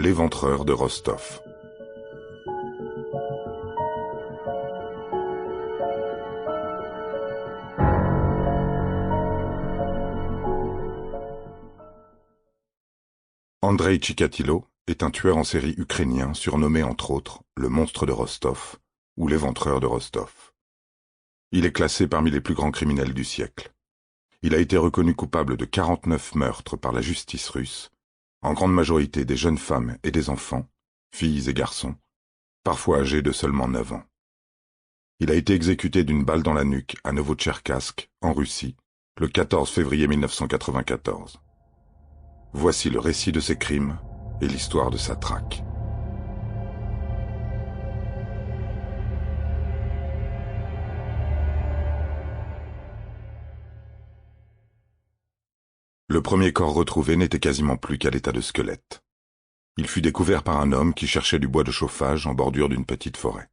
L'éventreur de Rostov. Andrei Chikatilo est un tueur en série ukrainien surnommé entre autres le monstre de Rostov ou l'éventreur de Rostov. Il est classé parmi les plus grands criminels du siècle. Il a été reconnu coupable de 49 meurtres par la justice russe, en grande majorité des jeunes femmes et des enfants, filles et garçons, parfois âgés de seulement 9 ans. Il a été exécuté d'une balle dans la nuque à Novotcherkassk, en Russie, le 14 février 1994. Voici le récit de ses crimes et l'histoire de sa traque. Le premier corps retrouvé n'était quasiment plus qu'à l'état de squelette. Il fut découvert par un homme qui cherchait du bois de chauffage en bordure d'une petite forêt.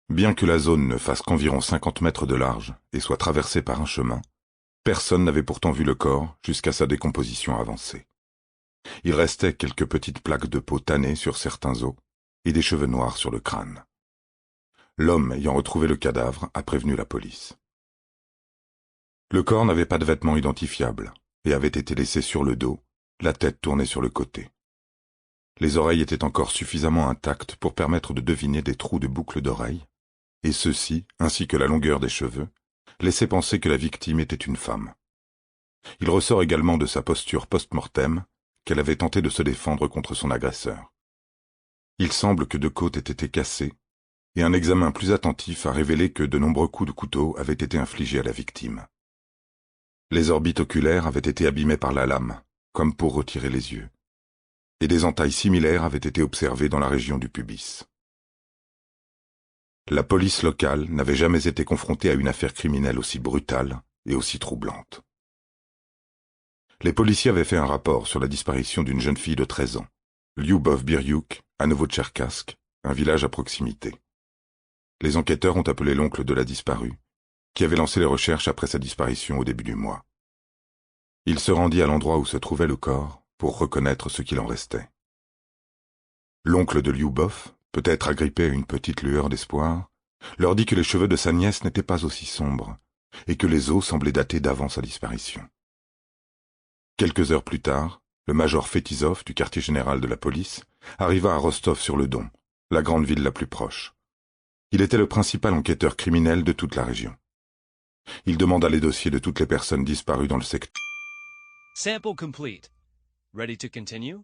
Bien que la zone ne fasse qu'environ 50 mètres de large et soit traversée par un chemin, personne n'avait pourtant vu le corps jusqu'à sa décomposition avancée. Il restait quelques petites plaques de peau tannées sur certains os et des cheveux noirs sur le crâne. L'homme ayant retrouvé le cadavre a prévenu la police. Le corps n'avait pas de vêtements identifiables et avait été laissé sur le dos, la tête tournée sur le côté. Les oreilles étaient encore suffisamment intactes pour permettre de deviner des trous de boucles d'oreilles, et ceux-ci, ainsi que la longueur des cheveux, laissaient penser que la victime était une femme. Il ressort également de sa posture post-mortem qu'elle avait tenté de se défendre contre son agresseur. Il semble que deux côtes aient été cassées, et un examen plus attentif a révélé que de nombreux coups de couteau avaient été infligés à la victime. Les orbites oculaires avaient été abîmées par la lame, comme pour retirer les yeux, et des entailles similaires avaient été observées dans la région du pubis. La police locale n'avait jamais été confrontée à une affaire criminelle aussi brutale et aussi troublante. Les policiers avaient fait un rapport sur la disparition d'une jeune fille de 13 ans, Lyubov Biryuk, à Novotcherkassk, un village à proximité. Les enquêteurs ont appelé l'oncle de la disparue, qui avait lancé les recherches après sa disparition au début du mois. Il se rendit à l'endroit où se trouvait le corps pour reconnaître ce qu'il en restait. L'oncle de Lyubov, peut-être agrippé à une petite lueur d'espoir, leur dit que les cheveux de sa nièce n'étaient pas aussi sombres et que les os semblaient dater d'avant sa disparition. Quelques heures plus tard, le major Fetisov du quartier général de la police arriva à Rostov-sur-le-Don, la grande ville la plus proche. Il était le principal enquêteur criminel de toute la région. Il demanda les dossiers de toutes les personnes disparues dans le secteur. Sample complete. Ready to continue?